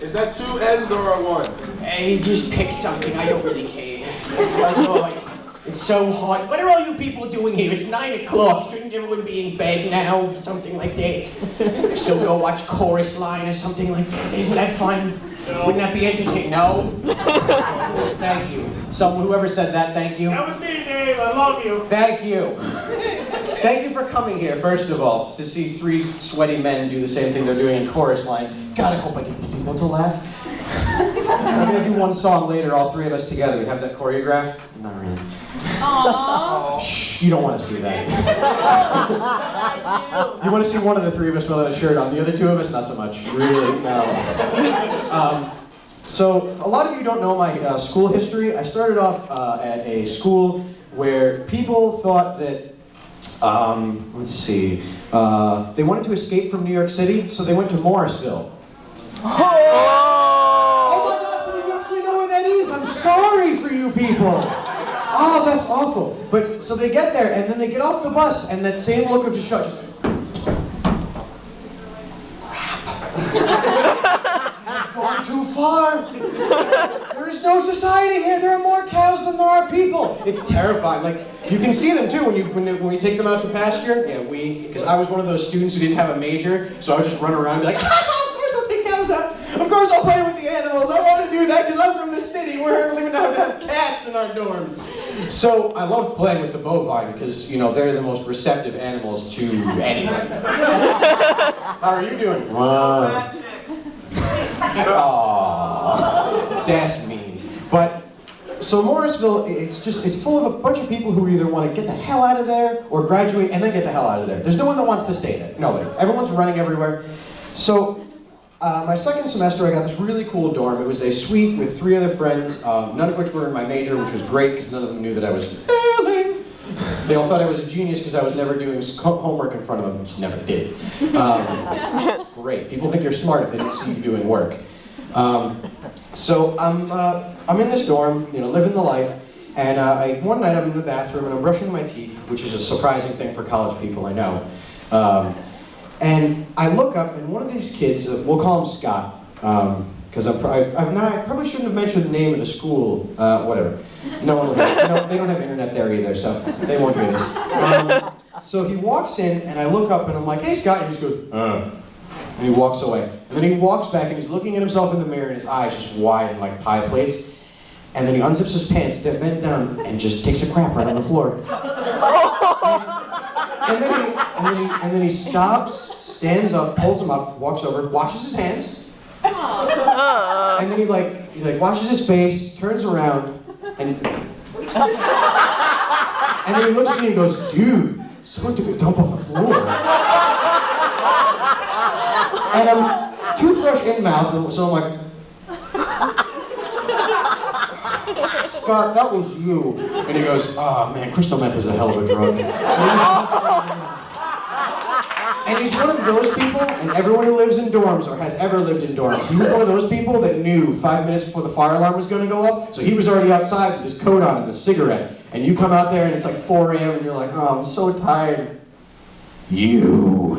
Is that 2 N's or a 1? Hey, just pick something. I don't really care. Oh, it's so hot. What are all you people doing here? It's 9 o'clock. Shouldn't everyone be in bed now? Something like that. So go watch Chorus Line or something like that. Isn't that fun? No. Wouldn't that be entertaining? No? Thank you. Whoever said that, thank you. That was me, Dave. I love you. Thank you. Thank you for coming here, first of all, to see 3 sweaty men do the same thing they're doing in Chorus Line. God, I hope I get people to laugh. We're going to do one song later, all 3 of us together. We have that choreographed? Not really. Aww. Shh, you don't want to see that. You want to see one of the 3 of us without a shirt on. The other 2 of us, not so much. Really, no. So, a lot of you don't know my school history. I started off at a school where people thought that, let's see, they wanted to escape from New York City, so they went to Morrisville. Oh my God, so you actually know where that is? I'm sorry for you people. Oh, that's awful. But, so they get there, and then they get off the bus, and that same look of just shock, just, crap. I've gone too far. There is no society here. There are more cows than there are people. It's terrifying. Like, you can see them too when we take them out to pasture. Yeah, because I was one of those students who didn't have a major, so I would just run around and be like, of course I'll take cows out. Of course I'll play with the animals. I want to do that because I'm from the city. We're living out to have cats in our dorms. So I love playing with the bovine because, you know, they're the most receptive animals to anyone. How are you doing? Aww, that's mean. But, so Morrisville, it's full of a bunch of people who either want to get the hell out of there or graduate and then get the hell out of there. There's no one that wants to stay there. Nobody. Everyone's running everywhere. So, my second semester, I got this really cool dorm. It was a suite with 3 other friends, none of which were in my major, which was great because none of them knew that I was failing. They all thought I was a genius because I was never doing homework in front of them, which never did. It's great. People think you're smart if they don't see you doing work. So I'm in this dorm, you know, living the life, and one night I'm in the bathroom and I'm brushing my teeth, which is a surprising thing for college people, I know. And I look up, and one of these kids, we'll call him Scott, because I probably shouldn't have mentioned the name of the school, whatever. No one will hear it. No, they don't have internet there either, so they won't hear this. So he walks in, and I look up, and I'm like, hey, Scott, and he just goes, and he walks away. And then he walks back, and he's looking at himself in the mirror, and his eyes just widen like pie plates. And then he unzips his pants, bends down, and just takes a crap right on the floor. And then he stops, stands up, pulls them up, walks over, washes his hands, and then he washes his face, turns around, and then he looks at me and he goes, dude, someone took a dump on the floor. And I'm toothbrush in mouth, so I'm like, Scott, that was you. And he goes, oh man, crystal meth is a hell of a drug. And he's one of those people, and everyone who lives in dorms or has ever lived in dorms, he was one of those people that knew 5 minutes before the fire alarm was going to go off, so he was already outside with his coat on and the cigarette. And you come out there and it's like 4 a.m. and you're like, oh, I'm so tired. You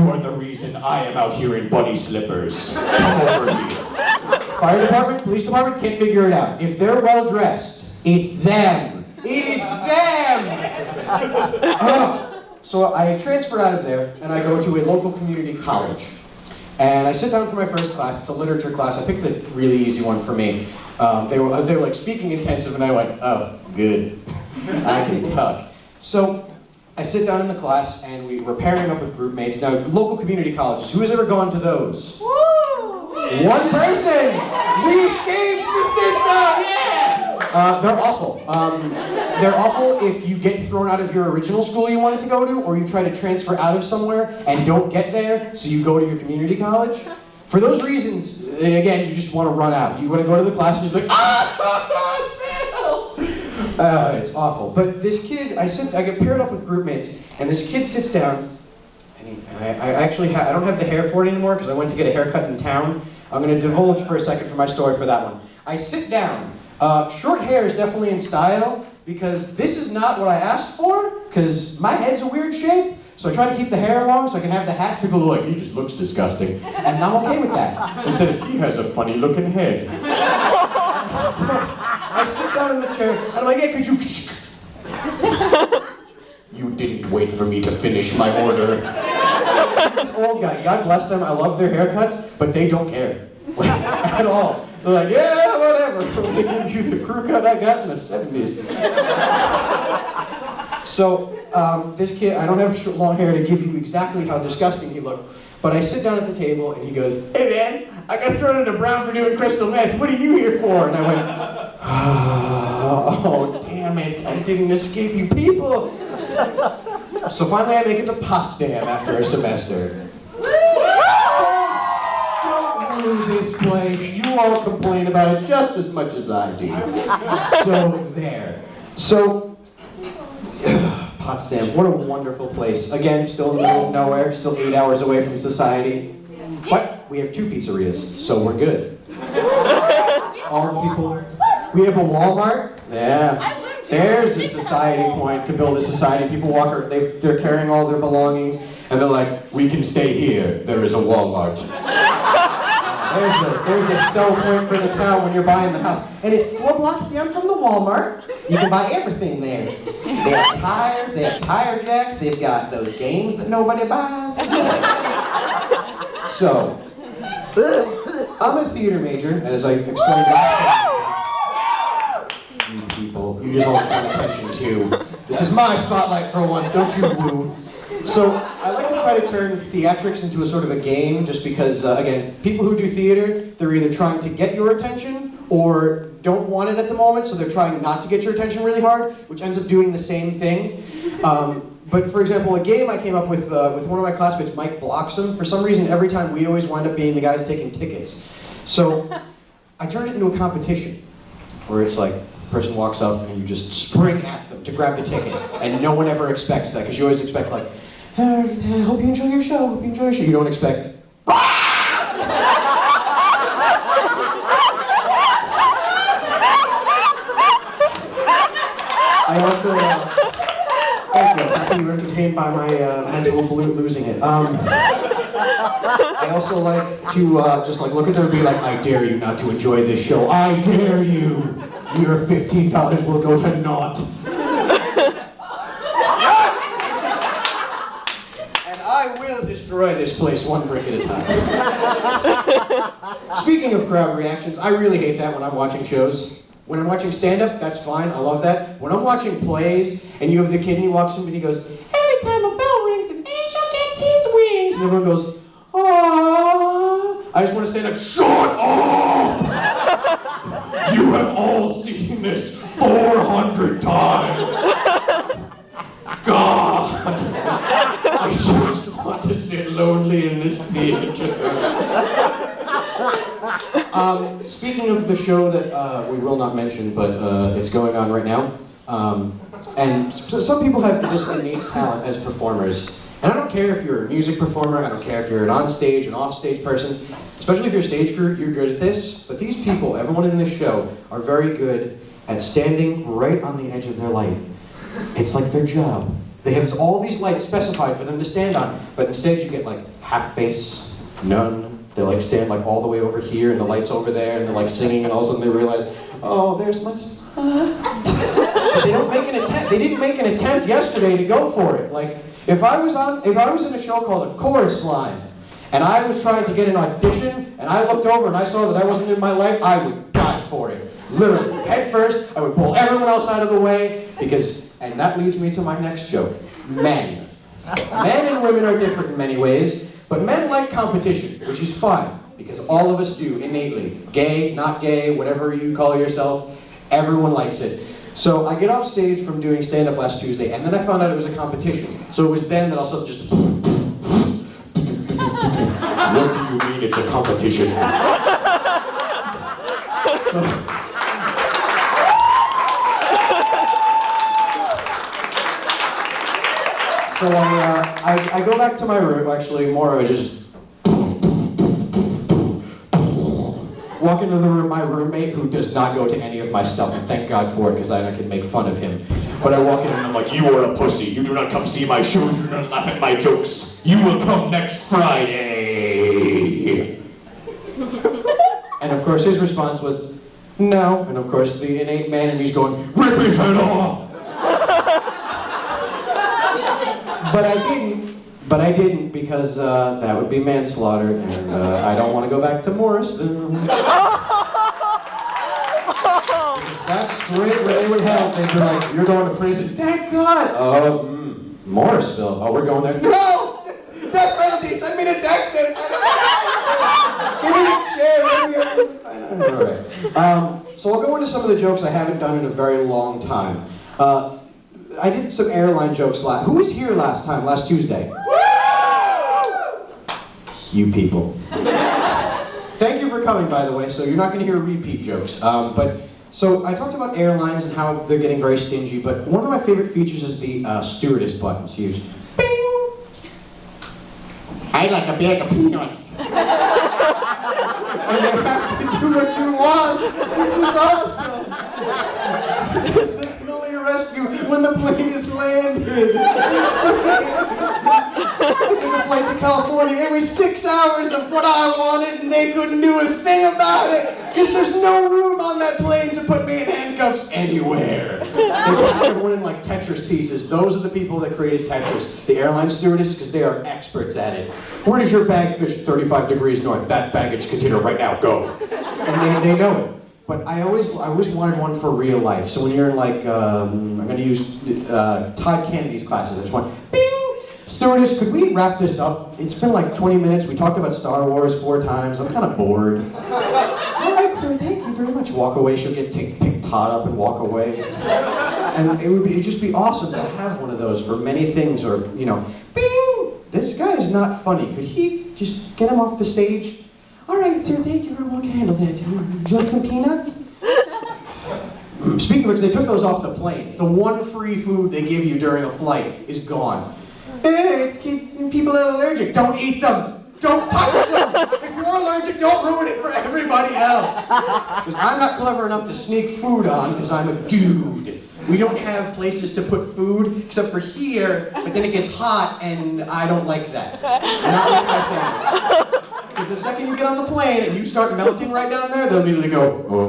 are the reason I am out here in bunny slippers. Come over here. Fire department, police department, can't figure it out. If they're well dressed, it's them. It is them! So I transfer out of there, and I go to a local community college. And I sit down for my first class. It's a literature class. I picked a really easy one for me. They were like speaking intensive, and I went, oh, good. I can talk. So I sit down in the class, and we're pairing up with group mates. Now, local community colleges, who has ever gone to those? Woo! One person! We escaped the system! Yeah! They're awful. They're awful if you get thrown out of your original school you wanted to go to, or you try to transfer out of somewhere and don't get there, so you go to your community college. For those reasons, again, you just want to run out. You want to go to the class and just be like, it's awful. But this kid, I get paired up with group mates, and this kid sits down, and I don't have the hair for it anymore because I went to get a haircut in town. I'm going to divulge for a second for my story for that one. I sit down. Short hair is definitely in style because this is not what I asked for, because my head's a weird shape, so I try to keep the hair long so I can have the hat. People are like, he just looks disgusting. And I'm okay with that. Instead of, he has a funny looking head. So I sit down in the chair, and I'm like, hey, could you... You didn't wait for me to finish my order. This old guy, God bless them, I love their haircuts, but they don't care. At all. They're like, yeah, whatever. They give you the crew cut I got in the 70s. So, this kid, I don't have long hair to give you exactly how disgusting he looked, but I sit down at the table and he goes, hey man, I got thrown into Brown for doing crystal meth. What are you here for? And I went, oh, damn it, I didn't escape you people. So finally I make it to Potsdam after a semester. Don't woo this place. You all complain about it just as much as I do. So there. So, Potsdam, what a wonderful place. Again, still in the middle of nowhere, still 8 hours away from society. But we have 2 pizzerias, so we're good. All the people. We have a Walmart. Yeah. There's a society point to build a society. People walk, they're carrying all their belongings, and they're like, we can stay here. There is a Walmart. There's a sell point for the town when you're buying the house. And it's 4 blocks down from the Walmart. You can buy everything there. They have tires, they have tire jacks, they've got those games that nobody buys. So, I'm a theater major, and as I explained last time, you people, you just always want attention too. This is my spotlight for once, don't you woo. So, I like to try to turn theatrics into a sort of a game, just because, again, people who do theater, they're either trying to get your attention, or don't want it at the moment, so they're trying not to get your attention really hard, which ends up doing the same thing. But for example, a game I came up with one of my classmates, Mike Bloxham. For some reason, every time we always wind up being the guys taking tickets. So I turned it into a competition, where it's like, a person walks up and you just spring at them to grab the ticket, and no one ever expects that, because you always expect like, I hope you enjoy your show, hope you enjoy your show. You don't expect, I also, thank you, I'm happy you were entertained by my mental losing it. I also like to just like look at them and be like, I dare you not to enjoy this show. I dare you. Your $15 will go to naught. Yes! And I will destroy this place one brick at a time. Speaking of crowd reactions, I really hate that when I'm watching shows. When I'm watching stand-up, that's fine, I love that. When I'm watching plays, and you have the kid and he walks in and he goes, every time a bell rings, an angel gets his wings. And everyone goes, aww. I just want to stand up, shut up! You have all seen this 400 times. God, I just want to sit lonely in this theater. Speaking of the show that we will not mention, but it's going on right now, and some people have this innate talent as performers. And I don't care if you're a music performer, I don't care if you're an on-stage, an off-stage person, especially if you're a stage crew, you're good at this. But these people, everyone in this show, are very good at standing right on the edge of their light. It's like their job. They have all these lights specified for them to stand on, but instead you get like half face, none. They like stand like all the way over here, and the light's over there, and they're like singing, and all of a sudden they realize, oh, there's my spot. But they don't make an attempt. They didn't make an attempt yesterday to go for it. Like, if I was in a show called A Chorus Line, and I was trying to get an audition, and I looked over and I saw that I wasn't in my light, I would die for it. Literally, head first, I would pull everyone else out of the way, because, and that leads me to my next joke, men. Men and women are different in many ways, but men like competition, which is fine, because all of us do innately. Gay, not gay, whatever you call yourself, everyone likes it. So I get off stage from doing stand-up last Tuesday, and then I found out it was a competition. So it was then that I also just... What do you mean it's a competition? So I go back to my room, actually more of it just... Walk into the room, my roommate, who does not go to any of my stuff, and thank God for it, because I can make fun of him. But I walk in and I'm like, you are a pussy. You do not come see my shows. You do not laugh at my jokes. You will come next Friday. And of course his response was, no. And of course the innate man in me's going, rip his head off! But I didn't because that would be manslaughter, and I don't want to go back to Morrisville. That's straight where they would help. They'd be like, you're going to prison. Thank God! Morrisville. Oh, we're going there. No! Death penalty! Send me to Texas! Give me a chair! Alright. So I'll go into some of the jokes I haven't done in a very long time. I did some airline jokes who was here last Tuesday? You people. Thank you for coming, by the way, so you're not going to hear repeat jokes. So I talked about airlines and how they're getting very stingy, but one of my favorite features is the stewardess buttons. You use, bing! I'd like a bag of peanuts. And you have to do what you want, which is awesome. They can only arrest you when the plane is landed. I took a flight to California. It was 6 hours of what I wanted, and they couldn't do a thing about it because there's no room on that plane to put me in handcuffs anywhere. They put everyone in like Tetris pieces. Those are the people that created Tetris. The airline stewardesses, because they are experts at it. Where does your bag fish 35 degrees north? That baggage container right now, go. And they know it. But I always wanted one for real life. So when you're in like, I'm going to use Todd Kennedy's classes. I just want, bing! Stewardess, could we wrap this up? It's been like 20 minutes. We talked about Star Wars 4 times. I'm kind of bored. All right, sir, thank you very much. Walk away. She'll pick Todd up and walk away. And it'd just be awesome to have one of those for many things. Or, you know, bing! This guy is not funny. Could he just get him off the stage? All right, sir, thank you very much. I can handle that. Would you like some peanuts? Speaking of which, they took those off the plane. The one free food they give you during a flight is gone. Hey, people are allergic. Don't eat them. Don't touch them. If you're allergic, don't ruin it for everybody else. Because I'm not clever enough to sneak food on because I'm a dude. We don't have places to put food except for here, but then it gets hot and I don't like that. Not like my sandwich. Because the second you get on the plane and you start melting right down there, they'll immediately go, oh.